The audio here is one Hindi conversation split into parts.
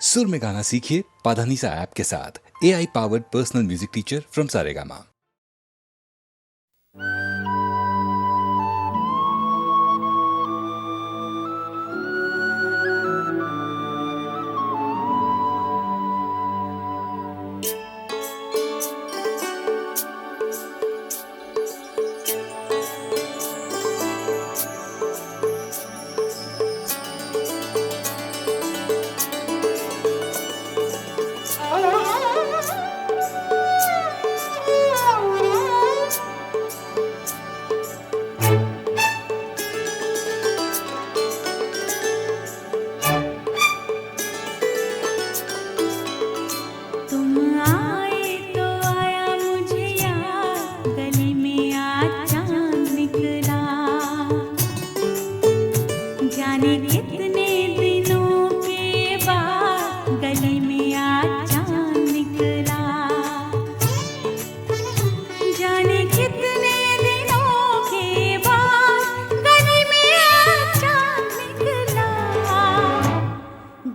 सुर में गाना सीखिए पाधानीसा ऐप के साथ। AI powered personal music teacher from Saregama.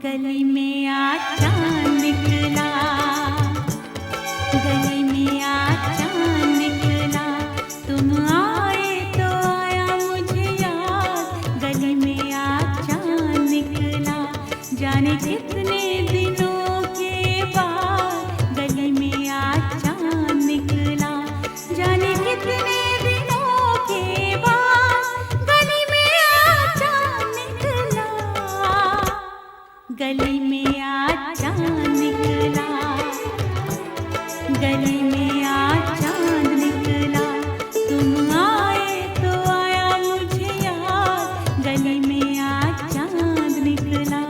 गली में आज चांद निकला, गली में आज चांद निकला। तुम आए तो आया मुझे याद, गली में आज चांद निकला। जाने कितने दिनों के बाद गली में आज चांद निकला। जाने कितने दिनों के बाद गली में आज चांद निकला। गली में आज चांद निकला, गली में आज चांद निकला। तुम आए तो आया मुझे याद, गली में आज चांद निकला।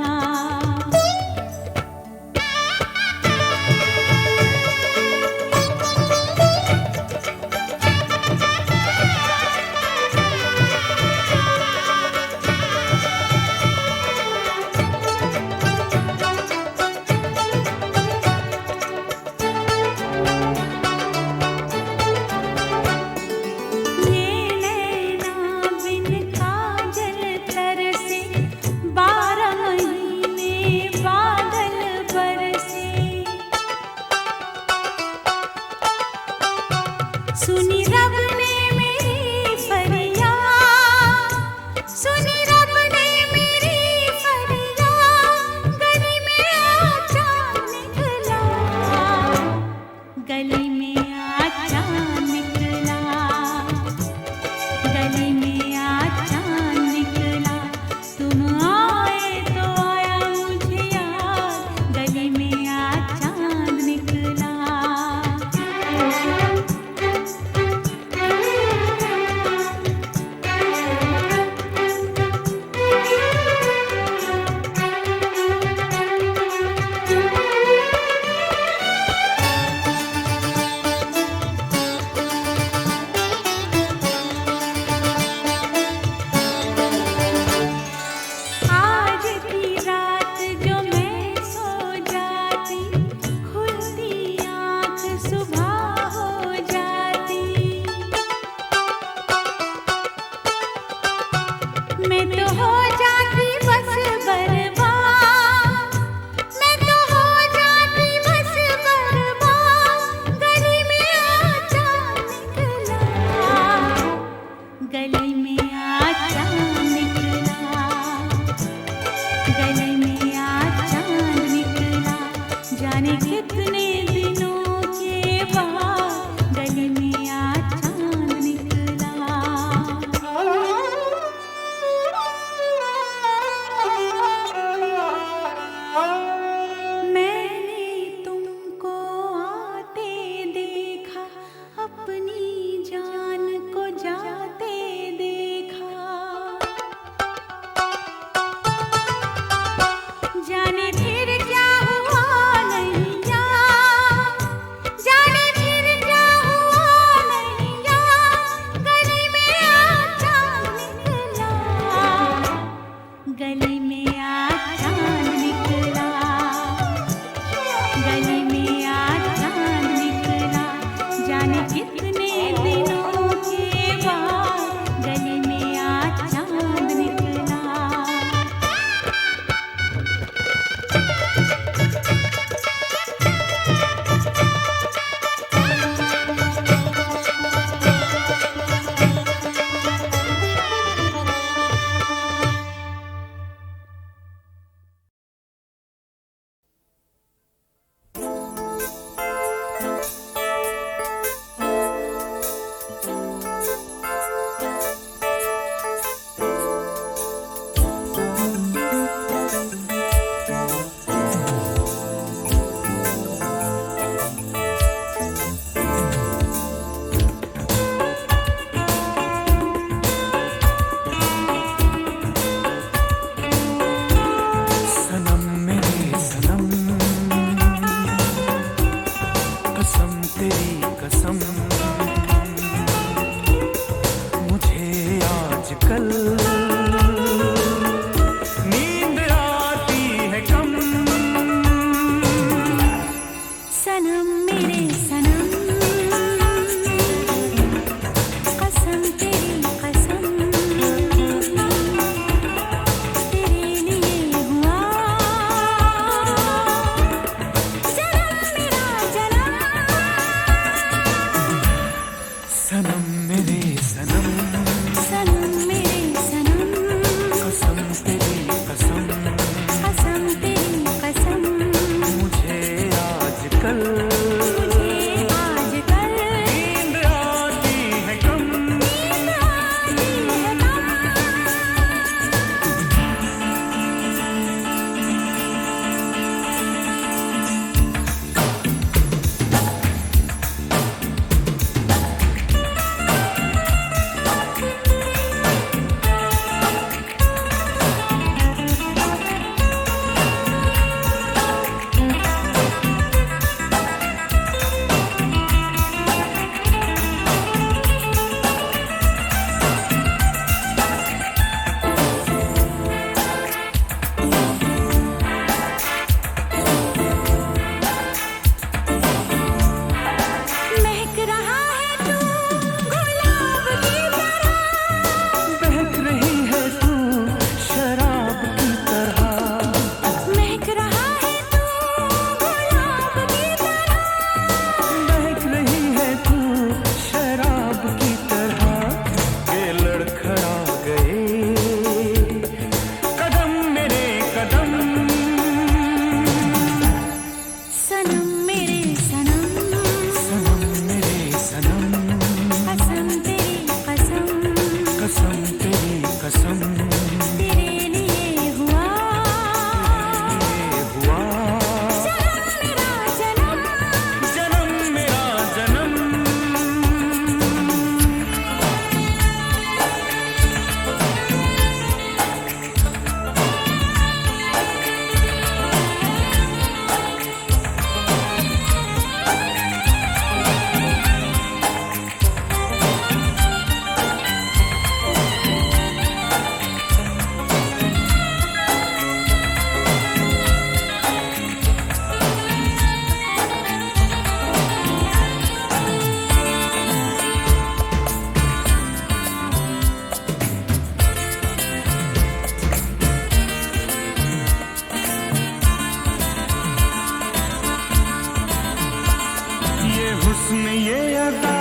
हुस्न ये अदा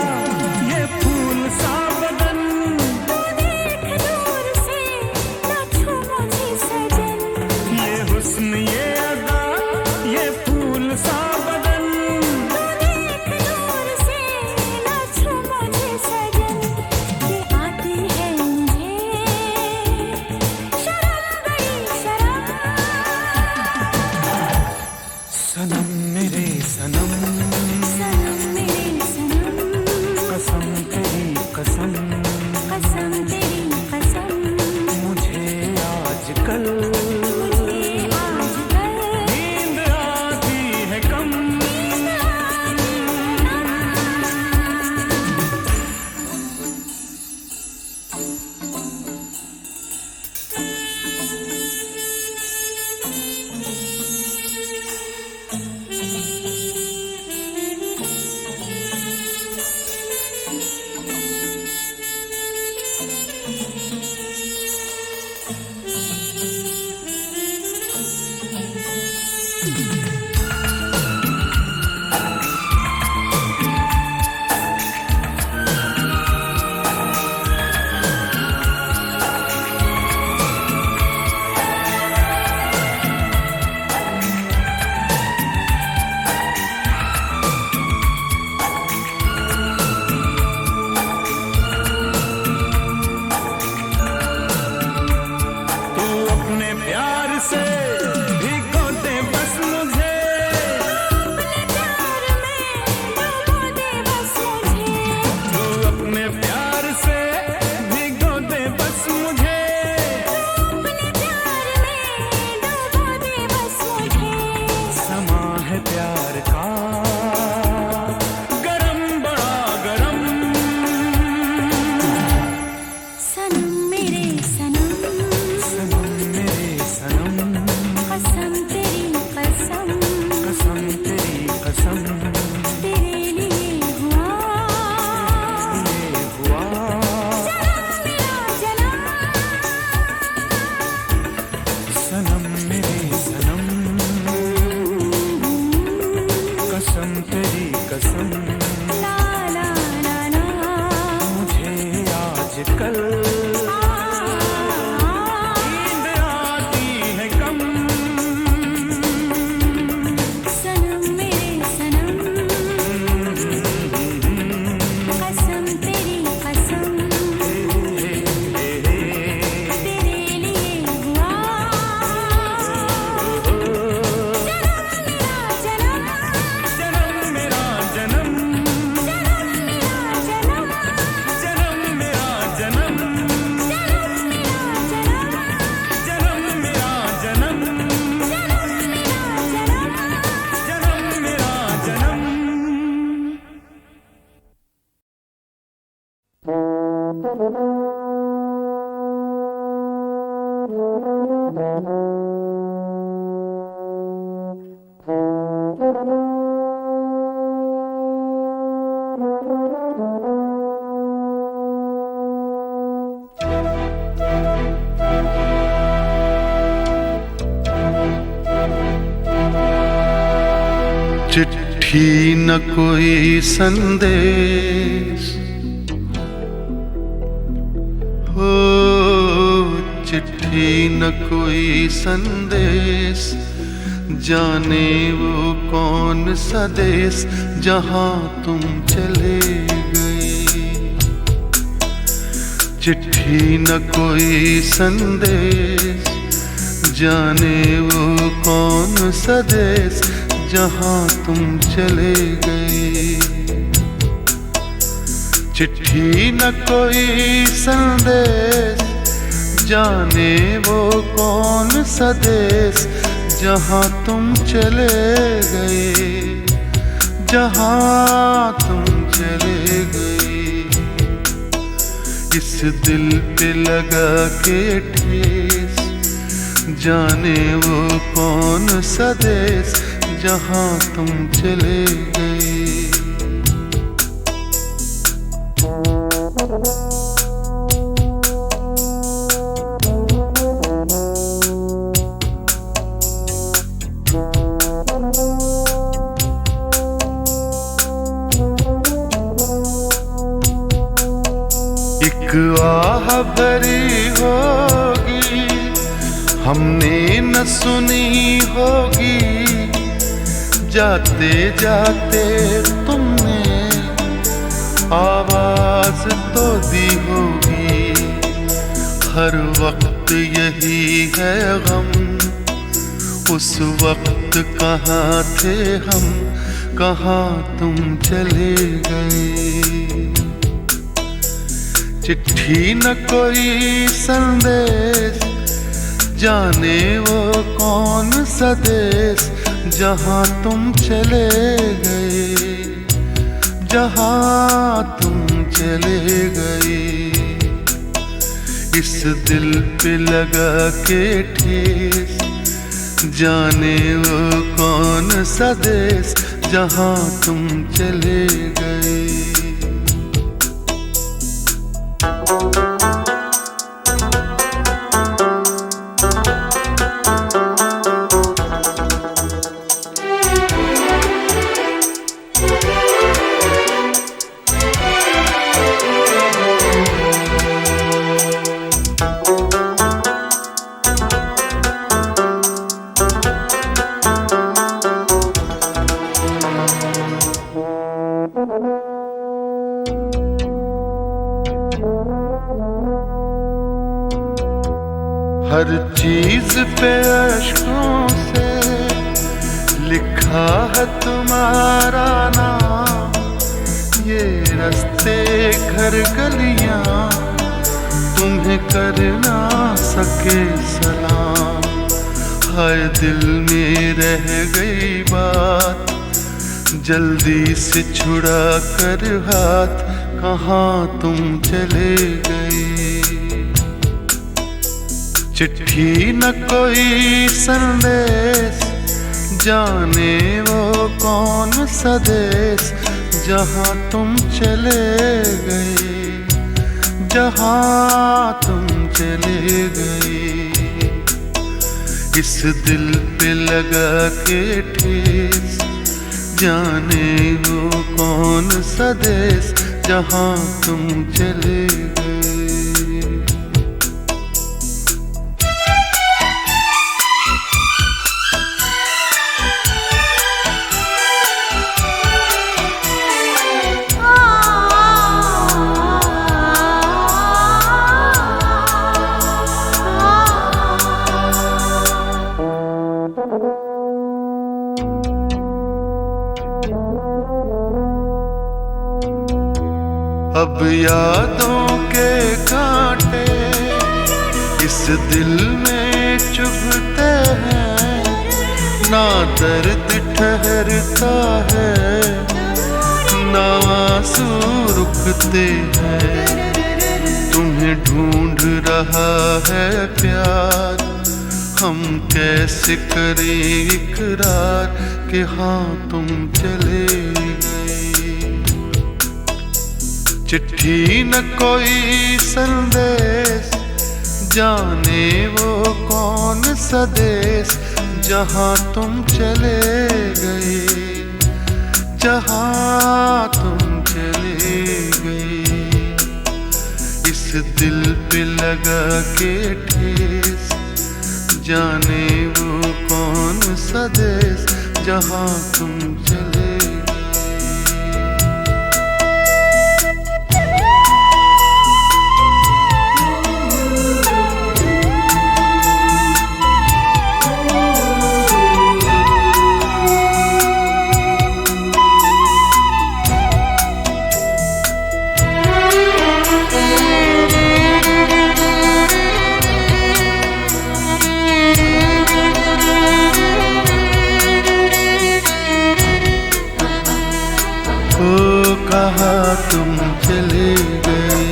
ये फूल सा बदन, तू देख दूर से ना छू मुझे सजन, ये हुस्न ये अदा ये फूल सा बदन, तू देख दूर से ना छू मुझे सजन, ये आती है मुझे शर्म बड़ी शर्म। सनम मेरे सनम, सनम मेरे सनम, कसम तेरी कसम, कसम तेरी कसम, मुझे आजकल मुझे आजकल नींद आती है कम। तू अपने प्यार से भिगो दे बस मुझे, अपने प्यार में डुबो दे बस मुझे, तू अपने प्यार से भिगो दे बस मुझे, अपने प्यार में डुबो दे बस मुझे, समा है प्यार का गरम बड़ा गरम। सनम मेरे सनम, सनम मेरे सनम, कसम तेरी कसम, कसम तेरी कसम, तेरे लिए हुआ ये हुआ मेरा जन्म। सनम मेरे सनम, कसम तेरी कसम, ला ला ला ला, मुझे आजकल नींद आती है कम। सनम मेरे सनम, कसम तेरी कसम, तेरे लिए हुआ जन्म मेरा जन्म, जन्म मेरा जन्म, जन्म मेरा जन्म, जन्म मेरा जन्म, जन्म मेरा जन्म। जन्म मेरा जन्म। चिट्ठी न कोई संदेश हो, चिट्ठी न कोई संदेश, जाने वो कौन सा देश जहाँ तुम चले गए। चिट्ठी न कोई संदेश, जाने वो कौन सा देश जहाँ तुम चले गए। चिट्ठी न कोई संदेश, जाने वो कौन सा देश जहाँ तुम चले गए, जहाँ तुम चले गए। इस दिल पे लगा के ठेस, जाने वो कौन सा देश जहाँ तुम चले गए। आह भरी होगी, हमने न सुनी होगी, जाते जाते तुमने आवाज तो दी होगी। हर वक्त यही है गम, उस वक्त कहाँ थे हम, कहाँ तुम चले गए। चिट्ठी न कोई संदेश, जाने वो कौन सा देश, जहाँ तुम चले गए, जहाँ तुम चले गए। इस दिल पे लगा के ठेस, जाने वो कौन सा देश, जहाँ तुम चले गए। हर चीज पे अश्कों से लिखा है तुम्हारा नाम, ये रास्ते घर गलियां तुम्हें कर ना सके सलाम। हाय दिल में रह गई बात, जल्दी से छुड़ा कर हाथ, कहाँ तुम चले गए। चिट्ठी न कोई संदेश, जाने वो कौन सा देश, जहाँ तुम चले गए, जहाँ तुम चले गए। इस दिल पे लगा के ठेस, जाने वो कौन सा देश, जहाँ तुम चले गए। अब यादों के कांटे इस दिल में चुभते हैं, ना दर्द ठहरता है, ना आंसू रुकते हैं। तुम्हें ढूंढ रहा है प्यार, हम कैसे करें इकरार कि हाँ तुम चले गए। चिट्ठी न कोई संदेश, जाने वो कौन सा देश, जहाँ तुम चले गए, जहाँ तुम चले गए। इस दिल पे लगा के ठेस, जाने वो कौन सा देश, जहाँ तुम चले गए। कहाँ तुम चले गए,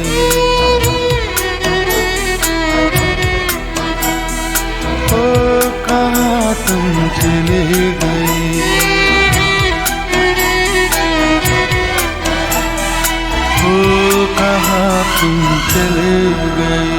ओ कहाँ तुम चले गए। ओ कहाँ तुम चले गए।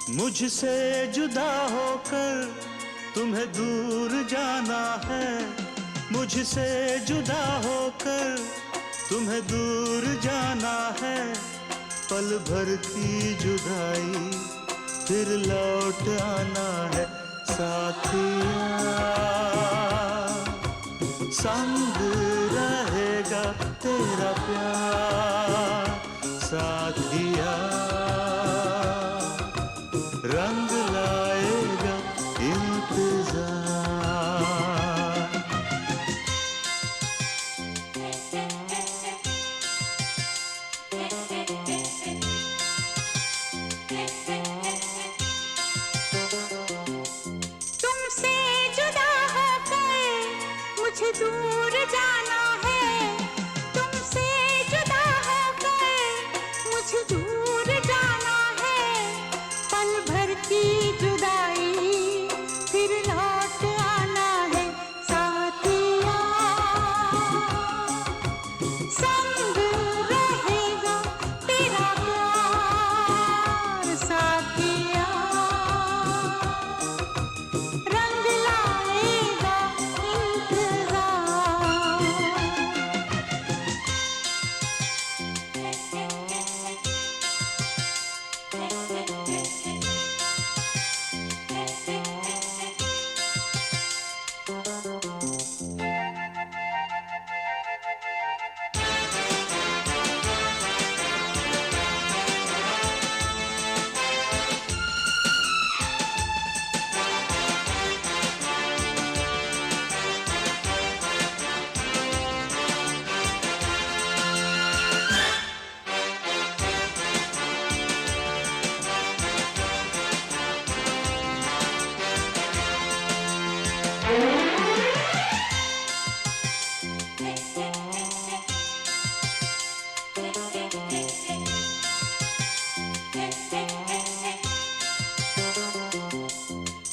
मुझसे जुदा होकर तुम्हें दूर जाना है, मुझसे जुदा होकर तुम्हें दूर जाना है। पल भर की जुदाई फिर लौट आना है। साथिया संग रहेगा तेरा प्यार, साथिया रंग लाएगा इंतजार। तुमसे जुदा होकर मुझे दूर जाना है, तुमसे जुदा होकर मुझे दूर जाना है। पल भर की जुदाई फिर लौट आना है। साथिया संग रहेगा तेरा प्यार, साथिया रंग लाएगा इंतजार।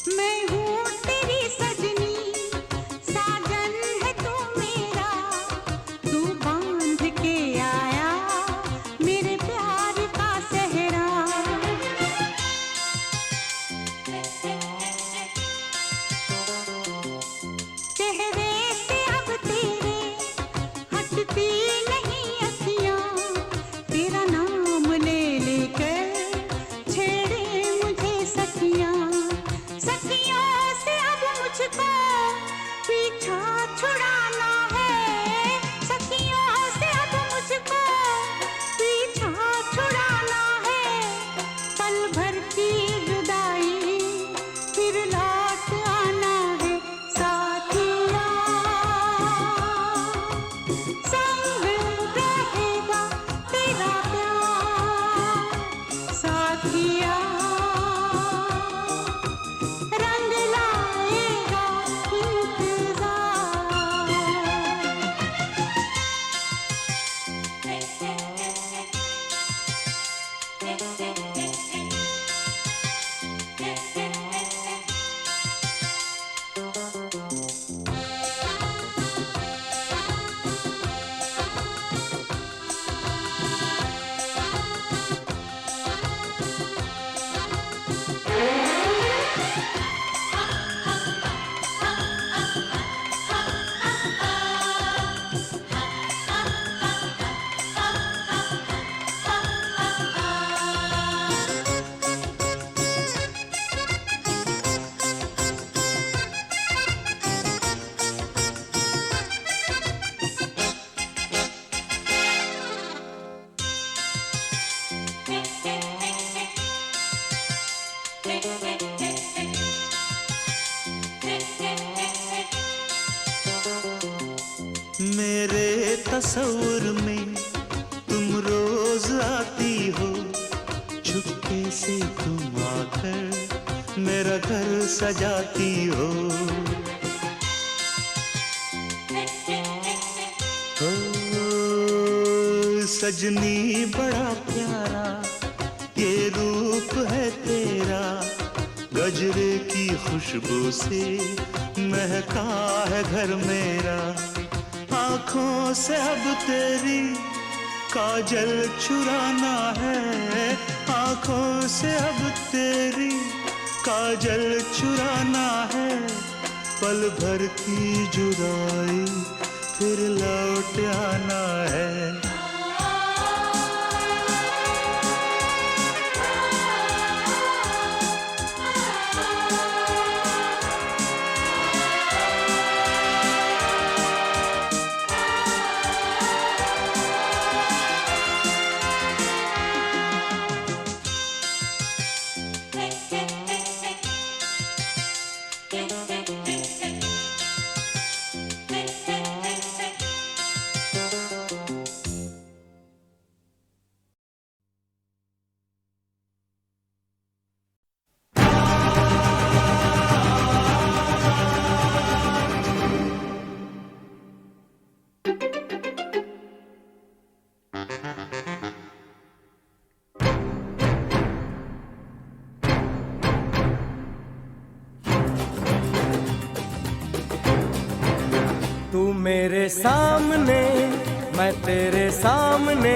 मैं हूँ तेरी सजनी, साजन है तू मेरा, तू बांध के आया मेरे प्यार का सेहरा। चेहरे से अब तेरे हटती नहीं अखियाँ, तेरा नाम ले लेकर छेड़े मुझे सखियाँ। सखियों से अब मुझको पीछा छुड़ाना है, सखियों से अब मुझको पीछा छुड़ाना है। पल भर की जुदाई फिर लौट आना है। साथिया संग रहेगा तेरा प्यार, साथिया रंग लाएगा मेरे तस्वुर में तुम रोज आती हो, चुपके से तुम आकर मेरा घर सजाती हो। ओ सजनी बड़ा प्यारा ये रूप है तेरा, गजरे की खुशबू से महका है घर मेरा। आँखों से अब तेरी काजल चुराना है आंखों से अब तेरी, काजल चुराना है पल भर की जुदाई फिर लौट आना है। तू मेरे सामने मैं तेरे सामने,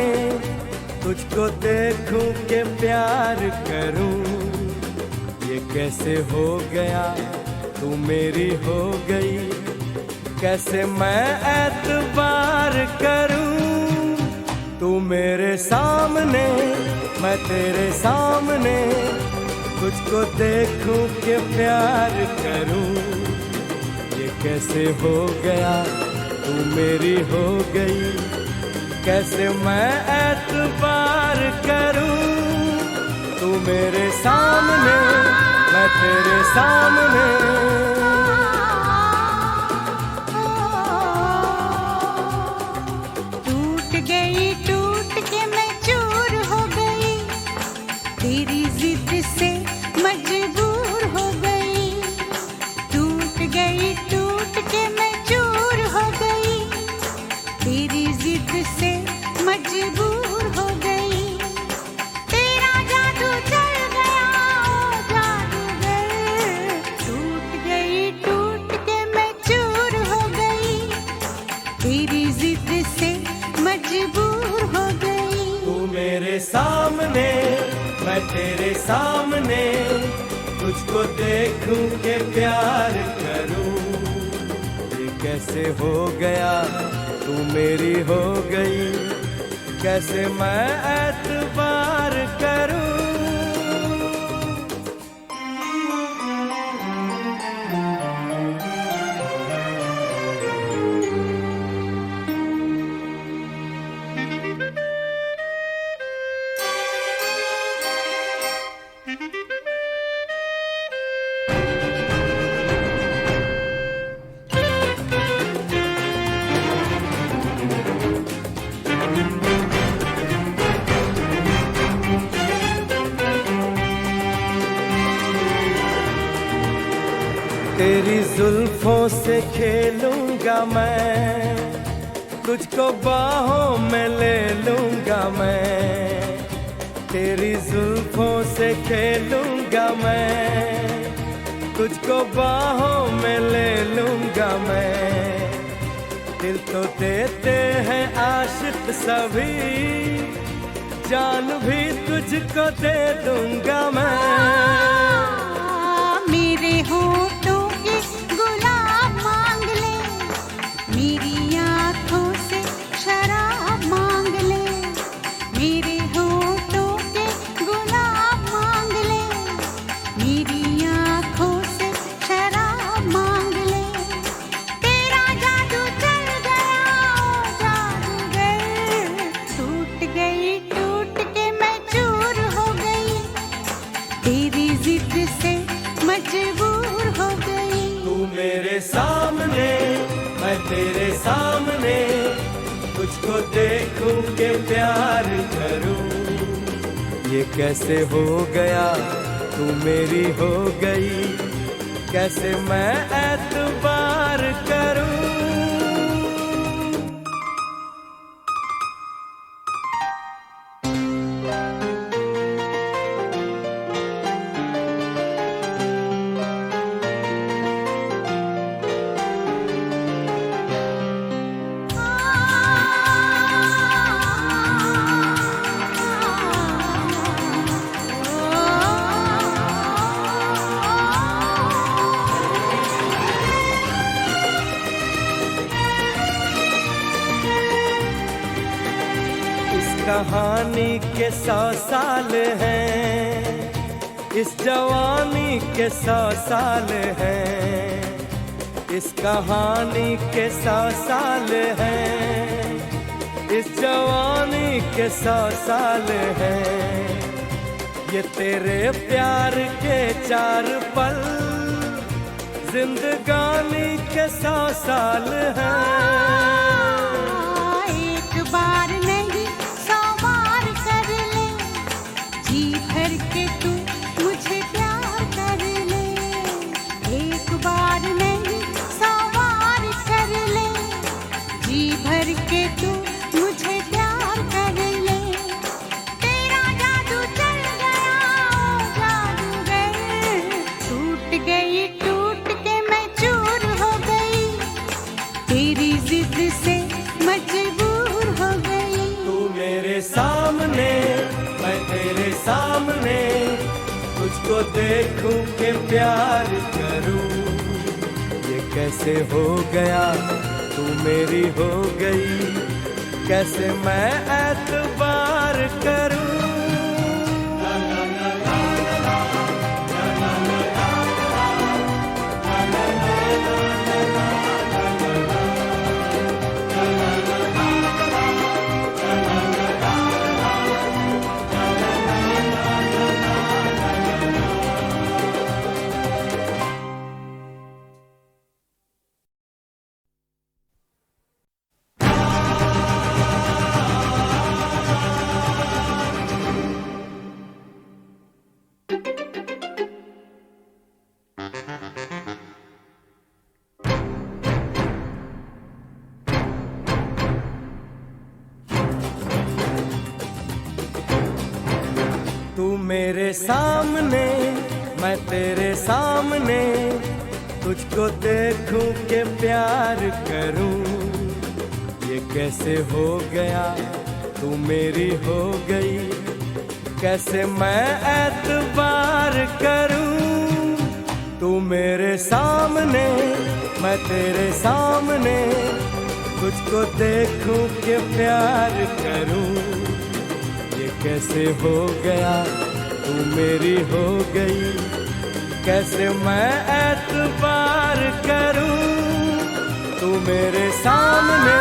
तुझको देखूं के प्यार करूं, ये कैसे हो गया तू मेरी हो गई, कैसे मैं एतबार करूं। तू मेरे सामने मैं तेरे सामने, तुझको देखूं के प्यार करूं, ये कैसे हो गया तू मेरी हो गई, कैसे मैं एतबार करूं। तू मेरे सामने मैं तेरे सामने, टूट गई टूट के मैं चूर हो गई, तेरी जिद से मजबूर हो गई। टूट गई टूट के मैं चूर हो गई, तेरी जिद से मजबूर हो गई। तेरा जादू चल गया ओ जादूगर, टूट गई टूट के मैं चूर हो गई, तेरी जिद से मजबूर हो गई। तू मेरे सामने मैं तेरे सामने, तुझको देखूं के प्यार करूं, ये कैसे हो गया तू मेरी हो गई, कैसे मैं एतबार करूं। तेरी जुल्फों से खेलूंगा मैं, तुझको बाहों में ले लूंगा मैं। तेरी जुल्फों से खेलूंगा मैं, तुझको बाहों में ले लूंगा मैं। दिल तो देते हैं आशिक सभी, जान भी तुझको दे दूंगा मैं। मेरे होठों के गुलाब मांग ले, मेरी आँखों से शराब मांग ले। मेरे होठों के गुलाब मांग ले, मेरी आँखों से शराब मांग ले। तेरा जादू चल गया ओ जादूगर, टूट गई टूट के मैं चूर हो गई, तेरी जिद से मजबूर हो गई। तू मेरे सामने मैं तेरे सामने, तुझको देखूं के प्यार करूं, ये कैसे हो गया तू मेरी हो गई, कैसे मैं एतबार करूं। कहानी के 100 साल हैं, इस जवानी के 100 साल हैं, इस कहानी के 100 साल हैं, इस जवानी के 100 साल हैं। ये तेरे प्यार के 4 पल जिंदगानी के 100 साल हैं। एक बार नहीं 100 बार कर ले, जी भर के तू मुझे प्यार कर ले। एक बार नहीं 100 बार कर ले, जी भर के तू मुझे प्यार कर ले। तेरा जादू चल गया ओ जादूगर, टूट गई टूट के मैं चूर हो गई, तेरी जिद से मजबूर हो गई। तू मेरे सामने, मैं तेरे सामने, तुझको देखूं के प्यार करूं। ये कैसे हो गया, तू मेरी हो गई, कैसे मैं एतबार करूं। तू मेरे सामने, मैं तेरे सामने, तुझको देखूं के प्यार करूं। ये कैसे हो गया, तू मेरी हो गई, कैसे मैं एतबार करूं। तू मेरे सामने, मैं तेरे सामने, तुझको देखूं के प्यार करूं। ये कैसे हो गया, तू मेरी हो गई, कैसे मैं एतबार करूं। तू मेरे सामने,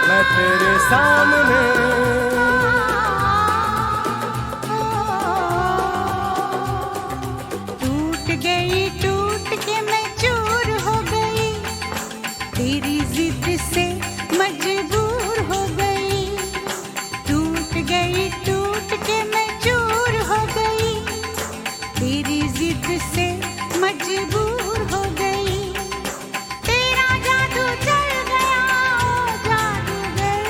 मैं तेरे सामने। टूट गई टूट के मैं चूर हो गई, तेरी जिद से मजबूर हो गई। टूट गई टूट के मैं चूर हो गई, तेरी जिद से मजबूर हो गई। तेरा जादू चल गया ओ जादूगर,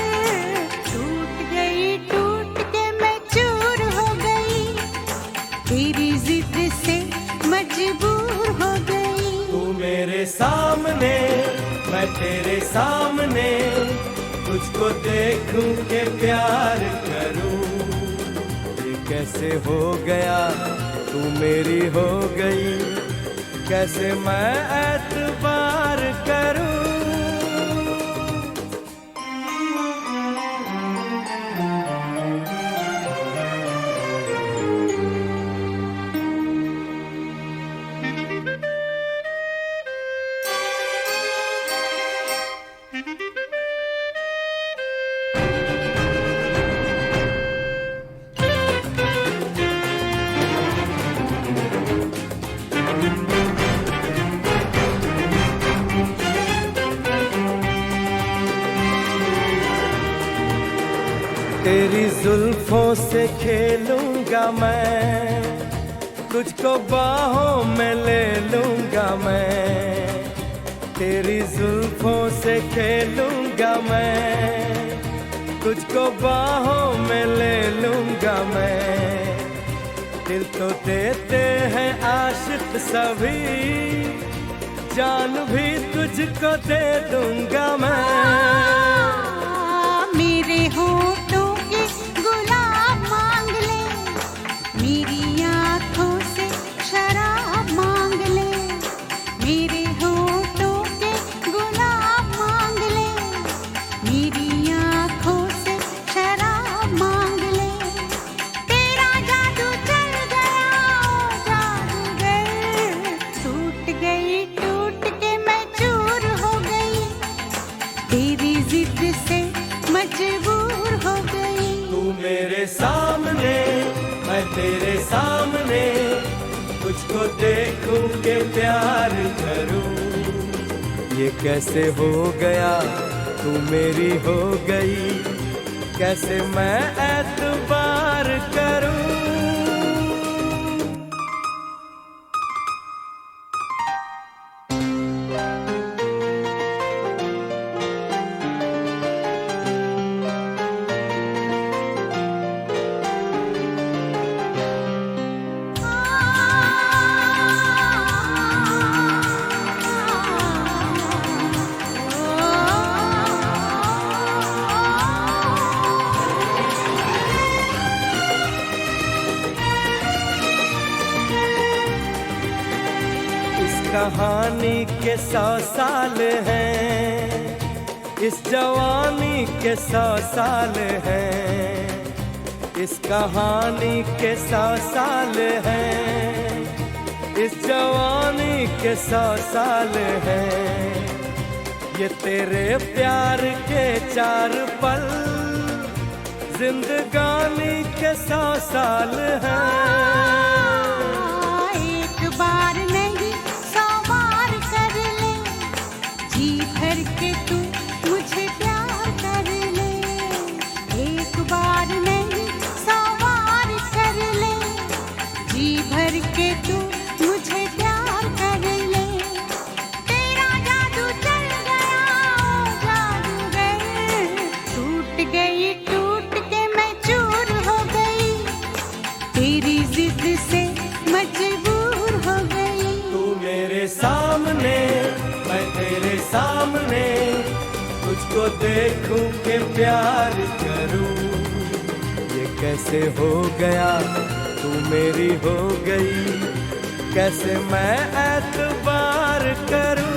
टूट गई टूट के मैं चूर हो गई, तेरी जिद से मजबूर हो गई। तू मेरे सामने, मैं तेरे सामने, तुझको देखूं के प्यार करूं। ये कैसे हो गया, तू मेरी हो गई, कैसे मैं एतबार करूं। तेरी जुल्फों से खेलूंगा मैं, तुझको बाहों में ले लूंगा मैं। तेरी जुल्फों से खेलूंगा मैं, तुझको बाहों में ले लूंगा मैं। दिल तो देते हैं आशिक सभी, जान भी तुझको दे दूंगा मैं। मेरे होठों के गुलाब मांग ले, मेरी आँखों से शराब मांग ले। मेरे होठों के गुलाब मांग ले, मेरी आँखों से शराब मांग ले। तुझको देखूं के प्यार करूं, ये कैसे हो गया तू मेरी हो गई, कैसे मैं एतबार करूं। कहानी के 100 साल हैं, इस जवानी के 100 साल हैं, इस कहानी के 100 साल हैं, इस जवानी के 100 साल हैं। ये तेरे प्यार के 4 पल, जिंदगानी के 100 साल हैं। एक बार नहीं 100 बार कर ले, जी भर के तू मुझे प्यार कर ले। एक बार नहीं 100 बार कर ले, जी भर के तू मुझे प्यार कर ले। तेरा जादू चल गया ओ जादूगर, टूट के मैं चूर हो गई, तेरी जिद से मजबूर हो गई। तू मेरे सामने मैं तेरे सामने, तुझको देखूं के प्यार करूं, ये कैसे हो गया तू मेरी हो गई, कैसे मैं एतबार करूं।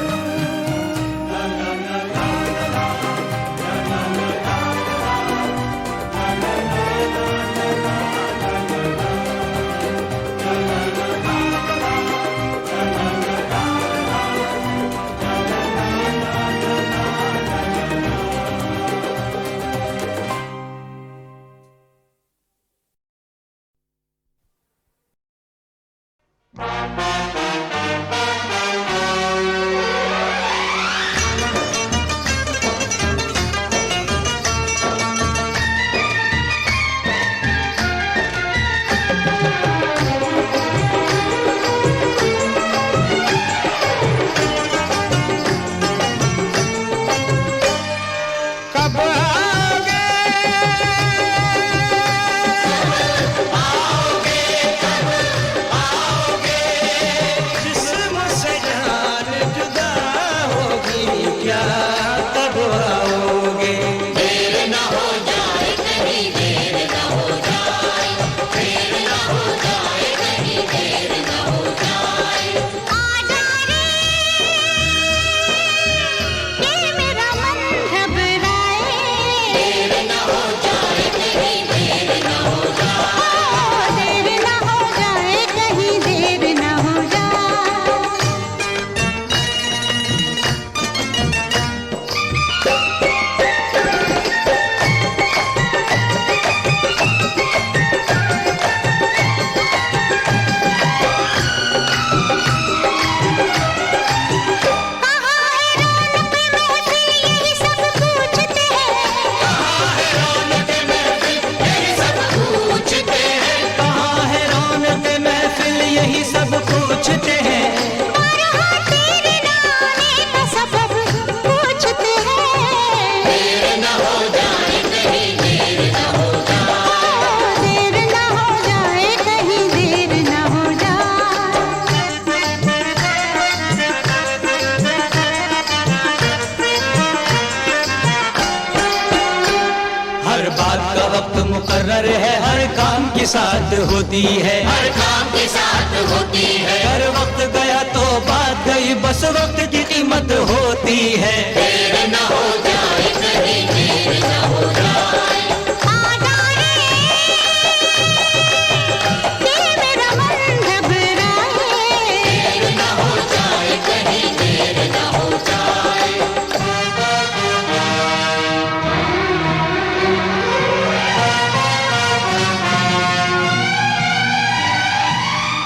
मुकर्रर है, हर काम के साथ होती है, हर काम के साथ होती है। अगर वक्त गया तो बात गई, बस वक्त की कीमत होती है। देर न हो जाए कहीं, देर न हो जाए।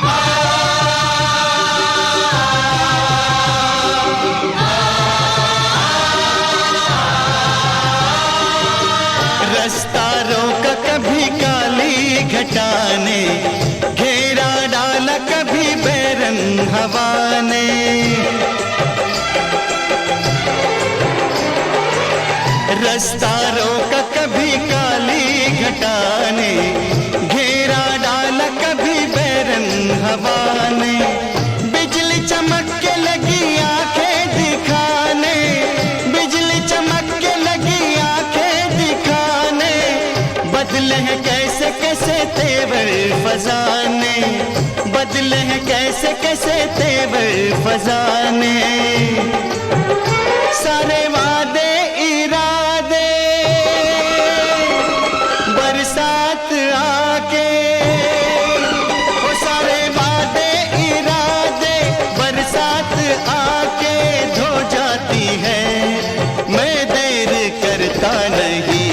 आ हवा ने। रास्ता रोका कभी काली घटा ने, घेरा डाला कभी बैरन हवा ने। बिजली चमक के लगी आंखें दिखाने, बिजली चमक के लगी आंखें दिखाने। बदले हैं कैसे कैसे तेवर फजाने, बदले हैं कैसे कैसे तेवर फजाने। सारे वादे इरादे बरसात आके, वो सारे वादे इरादे बरसात आके धो जाती है। मैं देर करता नहीं,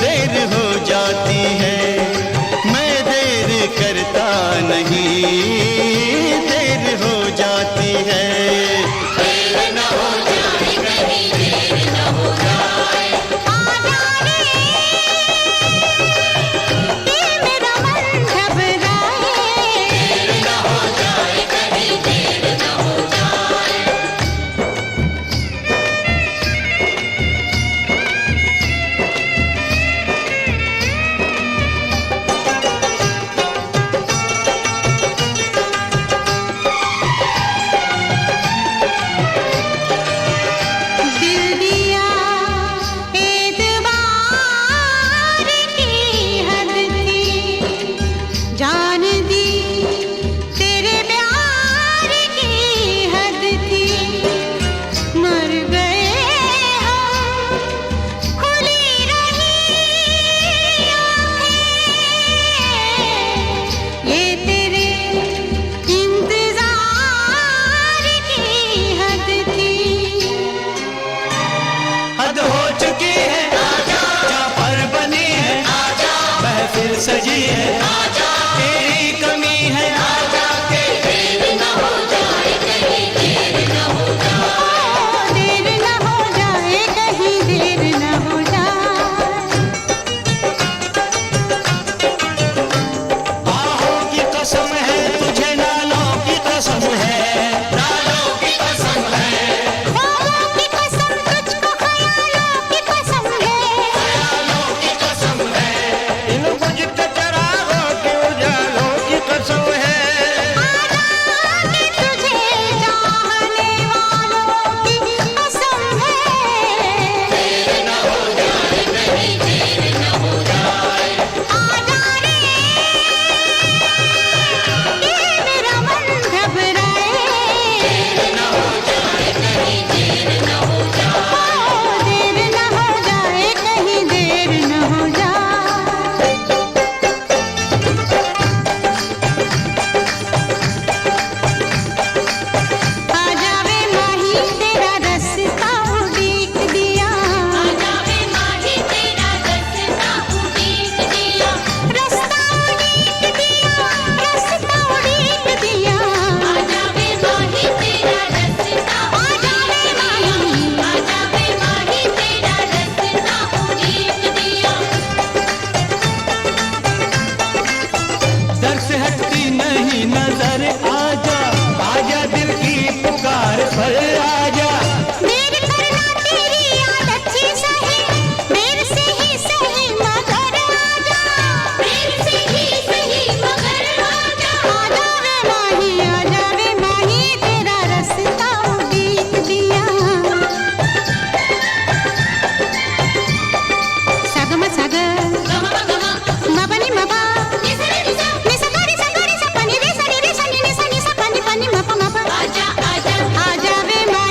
देर हो जाती है। मैं देर करता नहीं, देर हो जाती है। देर न हो जाए कहीं, देर न हो जाए। मेरा मन घबराए, देर न हो जाए कहीं, देर न हो जाए। दिल दिया एतबार की हद थी, जान दी तेरे प्यार की हद थी। मर गए हम, खुली रही आँखें, ये तेरे इंतजार की हद थी। हद हो चुकी है, जहाँ पर बनी है, महफिल सजी है, तेरी कमी है। देर न हो जाए कहीं, देर न हो जाए। देर न हो जाए कहीं, देर न हो जाए। बाहों की कसम है तुझे, नालों की कसम है, नालों की कसम है। ख्वाबों की कसम तुझको, ख्यालों की कसम है। ख्यालों की कसम है, इन बुझते चरागों के उजालों की कसम है। आजादी तुझे चाहने वालों की कसम है। देर न हो जाए कहीं, देर न हो जाए। आजा रे, ये मेरा मन घबराए। देर न हो जाए कहीं, देर न हो जाए। देर न हो जाए कहीं, देर न हो जाए। आ जावे माही तेरा रास्ता उड़ीक दिया, आ जावे माही तेरा रास्ता उड़ीक दिया, रास्ता उड़ीक दिया, रास्ता उड़ीक दिया। आ जावे माही तेरा रास्ता, आ जावे माही, आ जावे माही तेरा रास्ता उड़ीक दिया। दर से हटती नहीं नजर, आजा आजा दिल की पुकार पर आजा। देर करना तेरी आदत सी सही, देर से ही सही मगर आजा। देर से ही सही मगर आजा। आ जावे माही तेरा रास्ता उड़ीक दिया। सगम सग गमा गमा मबनी मबा, निसरे निसा, निसा सा पनी रे सनी रे सनी नि सनी सा पनी पनी मप मप। आजा आजा। आ जावे माही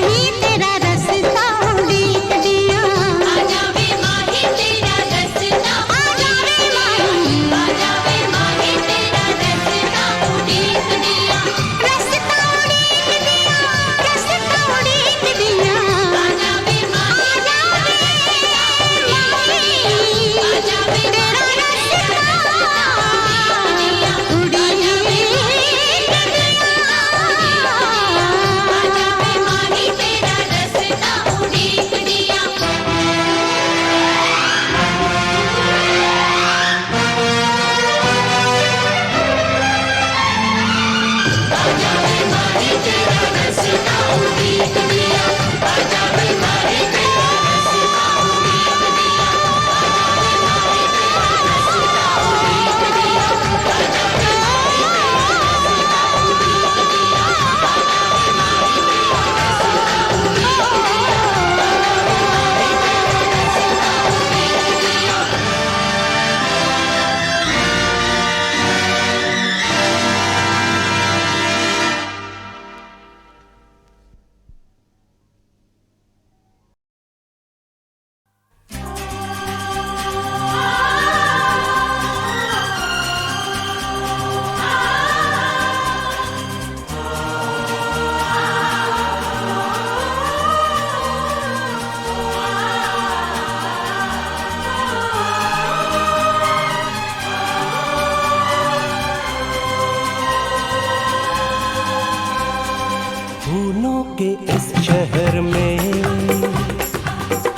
के इस शहर में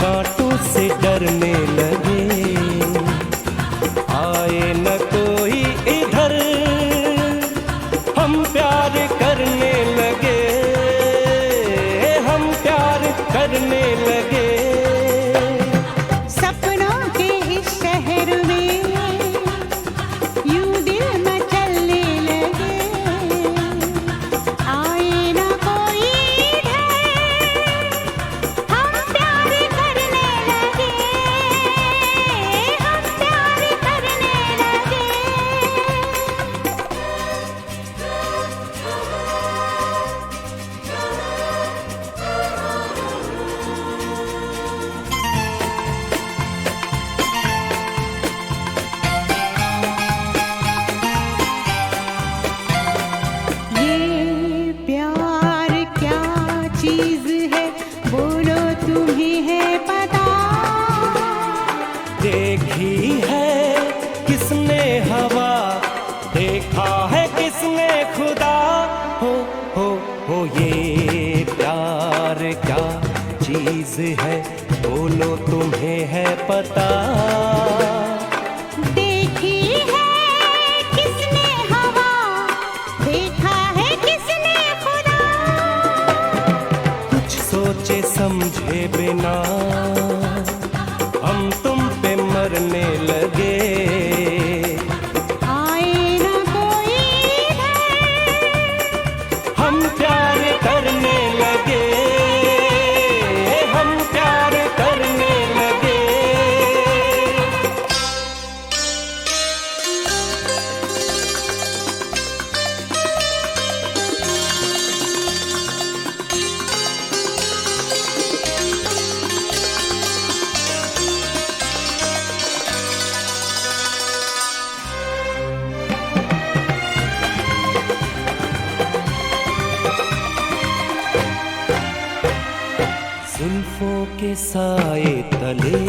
कांटों से डरने लगे, आए न कोई इधर, हम प्यार करने लगे, हम प्यार करने लगे। सपनों के इस शहर में यूं दिल मचलने लगे, आए ना कोई इधर, हम प्यार करने लगे, हम प्यार करने लगे। ये प्यार क्या चीज है, बोलो तुम्हें है पता? देखी है किसने हवा, देखा है किसने खुदा, हो ये प्यार क्या चीज है, बोलो तुम्हें है पता? देखी है किसने हवा, देखा है किसने खुदा? कुछ सोचे समझे बिना हम तुम पे मरने लगे, आए ना कोई इधर, हम प्यार करने लगे, हम प्यार करने लगे। जुल्फों के साए तले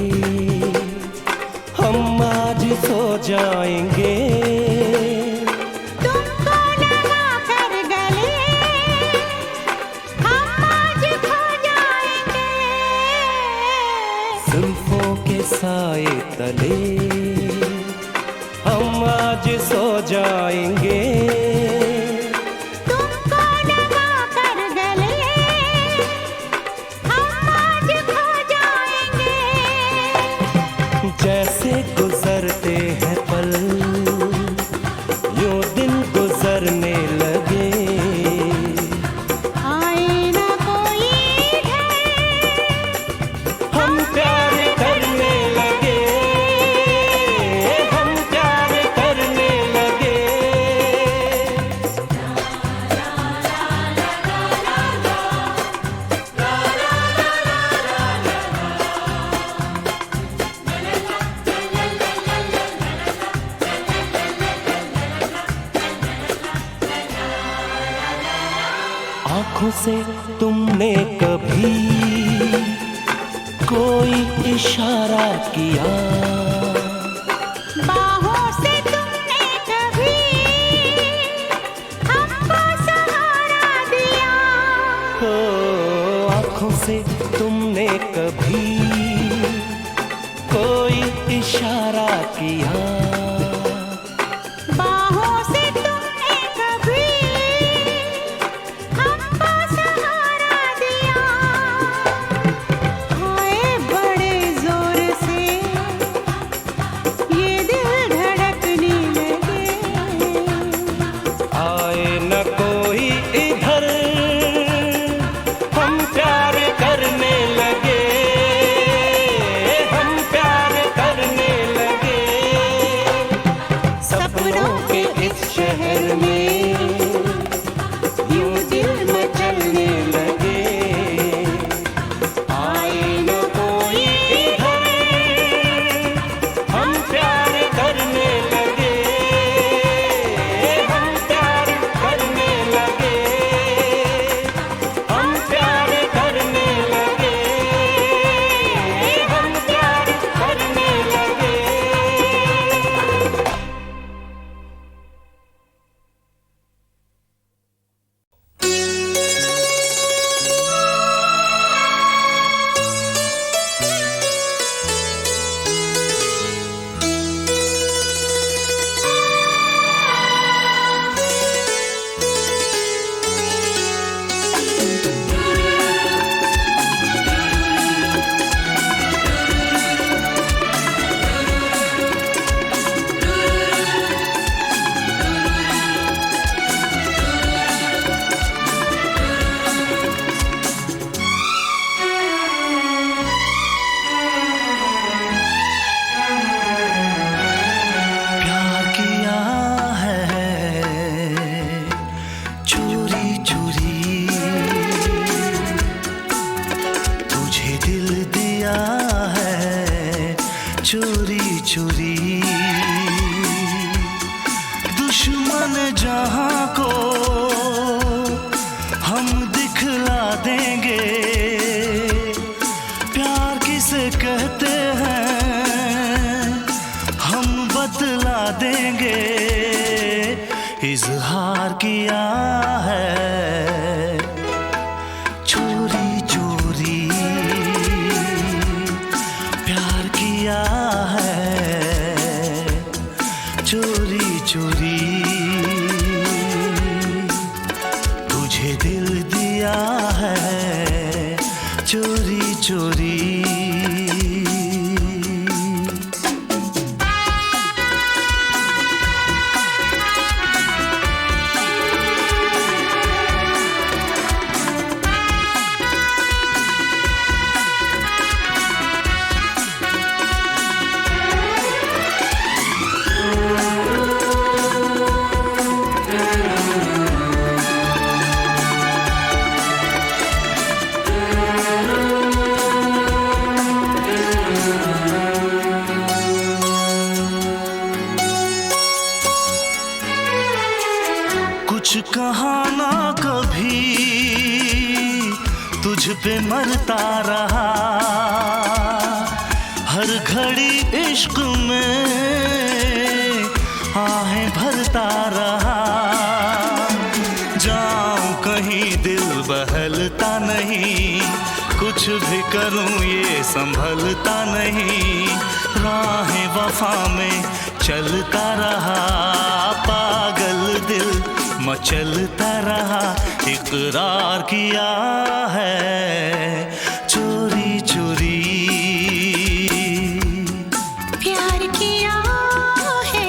हम आज सो जाएंगे, तुमको लगा कर गले, हम आज खो जाएंगे। जुल्फों के साए तले हम आज सो जाएंगे, तुमको लगा कर गले, हम आज खो जाएंगे। जैसे गुजरते हैं पल यूं दिन गुजरने लगे, आए ना कोई इधर, हम प्यार करने लगे, हम प्यार करने लगे। आँखों से तुमने कभी कोई इशारा किया, बाहों से तुमने कभी हमको सहारा दिया, हो आँखों से तुमने कभी कोई इशारा किया, बाहों से तुमने कभी हमको सहारा दिया। हाय बड़े जोर से ये दिल धड़कने लगे, आए न कोई इधर, हम प्यार करने लगे, हम प्यार करने लगे। किया है चोरी चोरी प्यार किया है चोरी चोरी तुझे दिल दिया है चोरी चोरी कुछ कहा ना कभी तुझ पे मरता रहा हर घड़ी इश्क में आहें भरता रहा जाऊं कहीं दिल बहलता नहीं कुछ भी करूं ये संभलता नहीं राहें वफा में चलता रहा पागल दिल मचलता रहा इकरार किया है चोरी चोरी प्यार किया है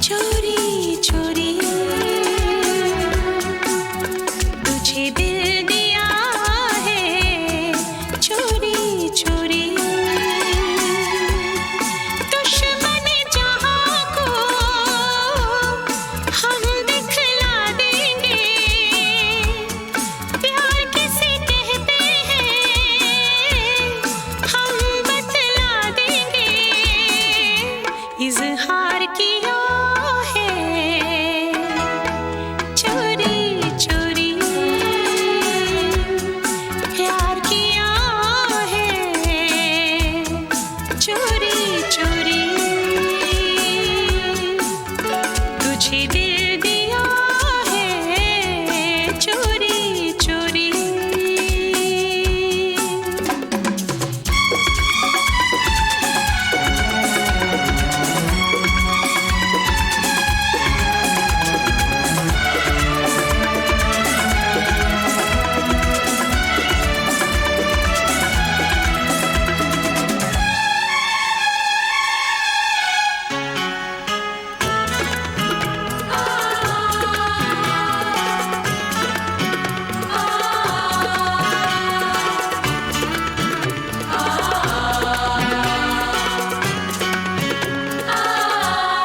चोरी चोरी तुझे दिल दिया है चोरी चोरी दुश्मन जहां को हम दिखला देंगे प्यार किसे कहते हैं हम बतला देंगे इजहार किया है चोरी चोरी प्यार किया है चोरी चोरी तुझे दिल दिया है चोरी चोरी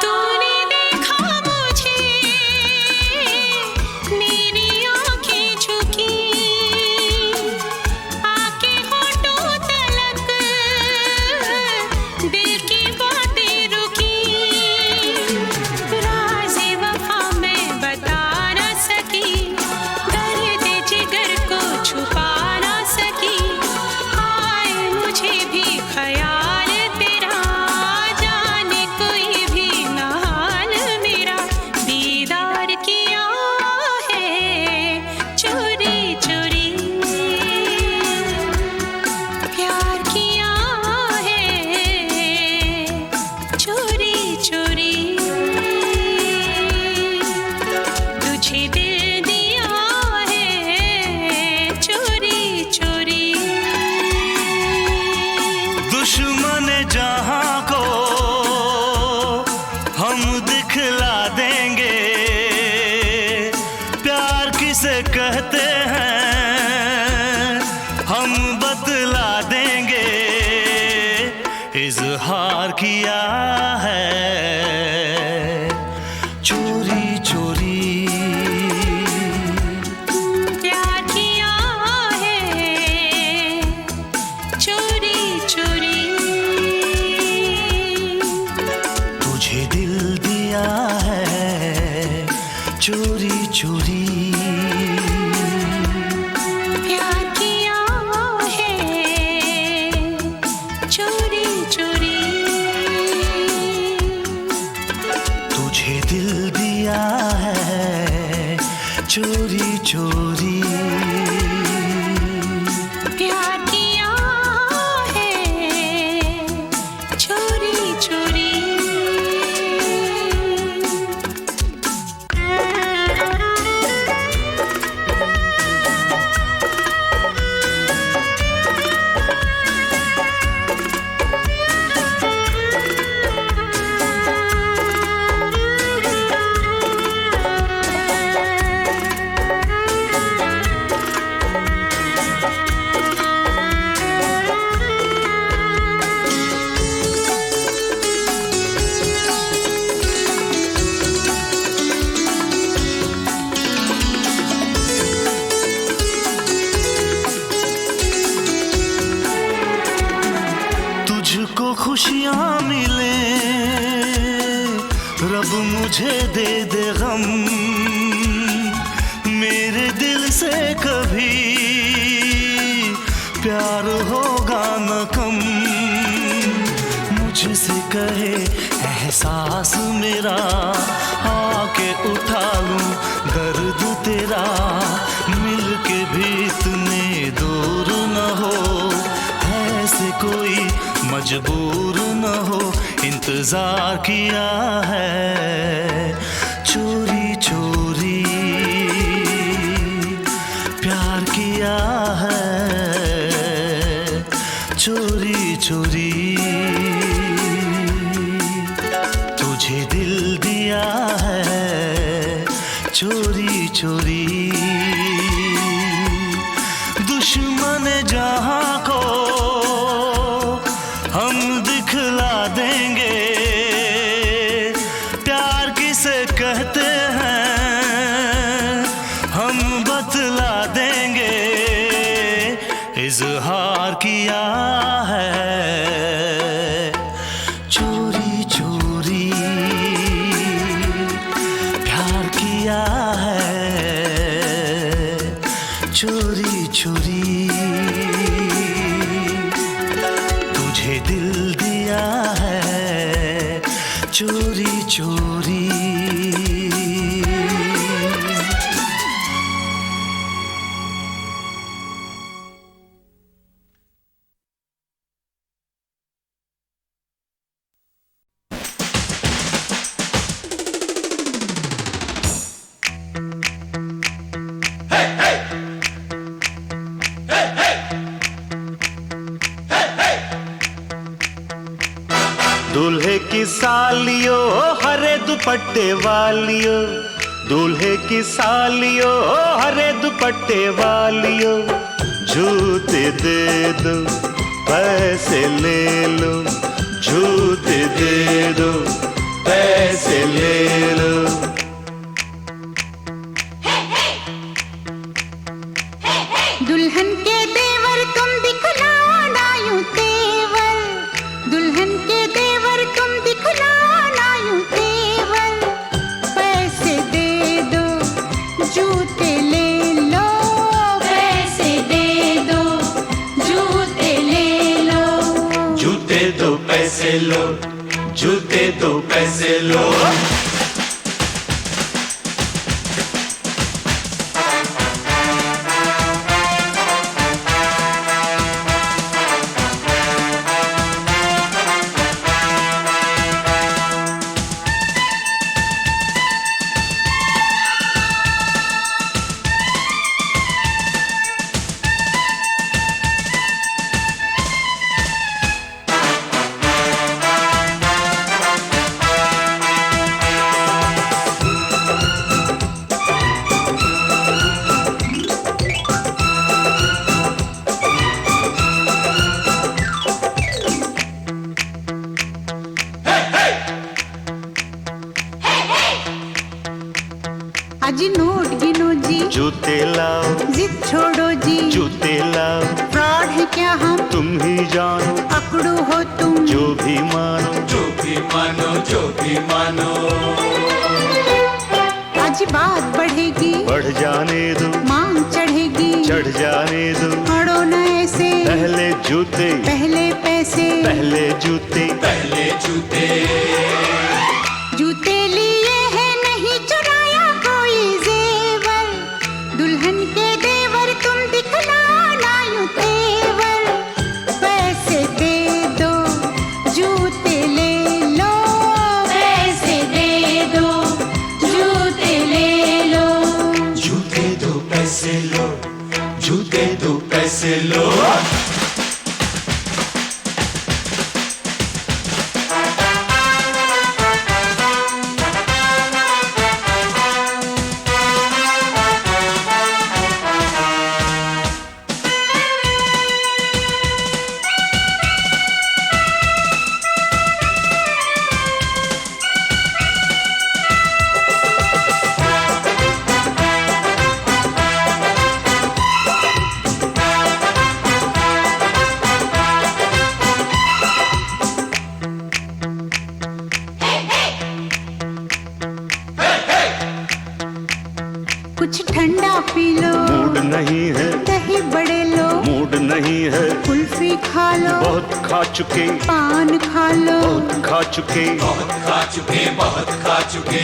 तूने देखा मुझे मेरी आँखें झुकी आके होठों तलक दिल की बातें रुकी राज़े वफ़ा मैं बता ना सकी दर्द जिगर को छुपा ना सकी आए मुझे भी ख्याल तेरा जाने कोई भी ना हाल मेरा दीदार किया है चोरी चोरी प्यार किया है चोरी चोरी तुझे दिल दिया है चोरी चोरी दुश्मन जहां को हम दिखला देंगे प्यार किसे कहते हैं हम बतला देंगे इजहार किया है चोरी चोरी प्यार किया है चोरी चोरी तुझे दिल दिया है चोरी चोरी प्यार किया है चोरी चोरी तुझे दिल दिया है चोरी चोरी प्यार किया है चोरी चोरी। तुझको खुशियाँ मिले रब मुझे दे दे गम, मेरे दिल से कभी प्यार होगा न कम। मुझसे कहे एहसास मेरा, आके उठा लूं दर्द तेरा, मिल के भी इतने दूर न हो, ऐसे कोई मजबूर न हो, इंतजार किया है चोरी चोरी, प्यार किया है चोरी चोरी। तुझे दिल दिया है चोरी चोरी, दुश्मन जहां को हम दिखला देंगे, प्यार किसे कहते हैं हम बतला देंगे, इजहार किया है चोरी चोरी, प्यार किया है चोरी चोरी। तुझे दिल दिया है चोरी चोरी। दूल्हे की सालियो हरे दुपट्टे वालियो, दूल्हे की सालियो हरे दुपट्टे वालियो, जूते दे दो पैसे ले लो, जूते दे दो पैसे ले लो। दुल्हन के देवर तुम दिखलाना यूं तेवर, दुल्हन के देवर तुम दिखलाना यूं तेवर, पैसे दे दो जूते ले लो, पैसे दे दो जूते ले लो, जूते दो पैसे लो, जूते दो पैसे लो। अजी नोट गिनो जी, जूते लाओ, जिद छोड़ो जी, जूते लाओ, फ्रॉड है क्या हम तुम ही जानो, पकड़ो हो तुम जो भी मानो, जो भी मानो, जो भी मानो। आज बात बढ़ेगी, बढ़ जाने दो, मांग चढ़ेगी, चढ़ जाने दो, अड़ो न ऐसे, पहले जूते, पहले पैसे, पहले जूते, पहले जूते। जूते लिए हैं नहीं चुराया कोई जेवर, पैसे लो, जूते दो पैसे लो। कुछ ठंडा पी लो, मूड नहीं है, दही बड़े लो, मूड नहीं है, कुल्फी खा लो, बहुत खा चुके, पान खा लो, बहुत खा चुके, बहुत खा चुके, बहुत खा चुके।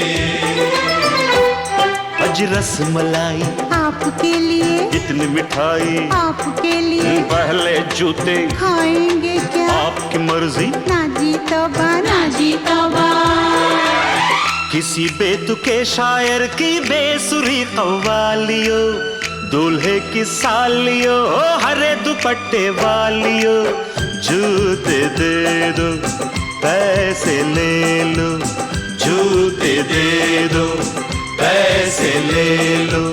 अज रस मलाई आपके लिए, इतनी मिठाई आपके लिए, पहले जूते खाएंगे क्या, आपकी मर्जी, ना जी तौबा, ना जी तौबा। किसी बेतुके शायर की बेसुरी कव्वालियो, दूल्हे की सालियो, हरे दुपट्टे वालियो, जूते दे दो पैसे ले लो, जूते दे दो पैसे ले लो।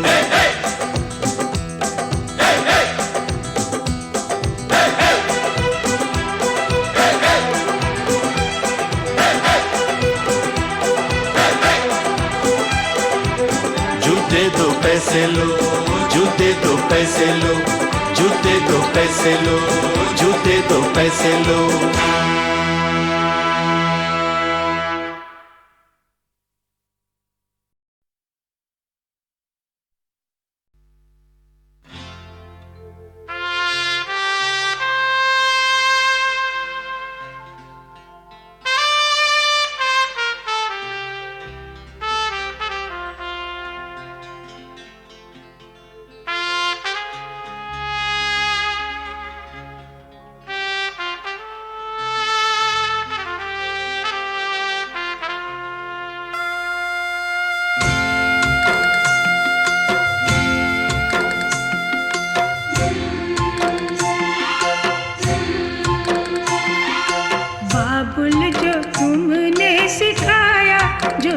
जूते दो पैसे लो, जूते दो पैसे लो, जूते दो पैसे लो, जूते दो पैसे लो।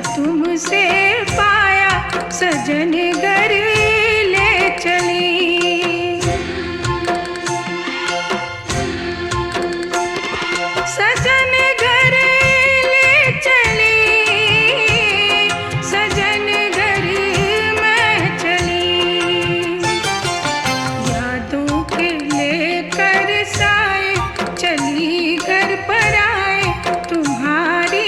तुमसे पाया सजन घर ले चली, सजन घर ले चली, सजन घर मैं चली, यादों के लेकर साए चली घर पर आए तुम्हारी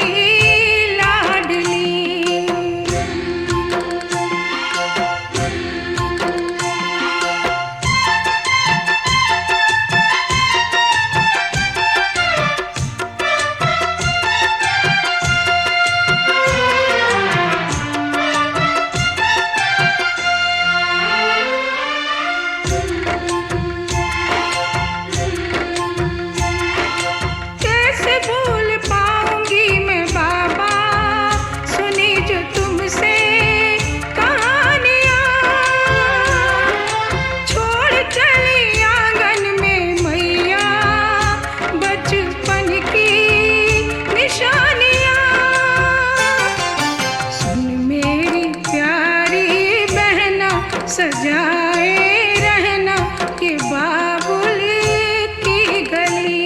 सजाए रहना कि बाबुल की गली।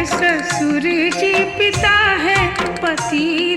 ससुर जी पिता है पति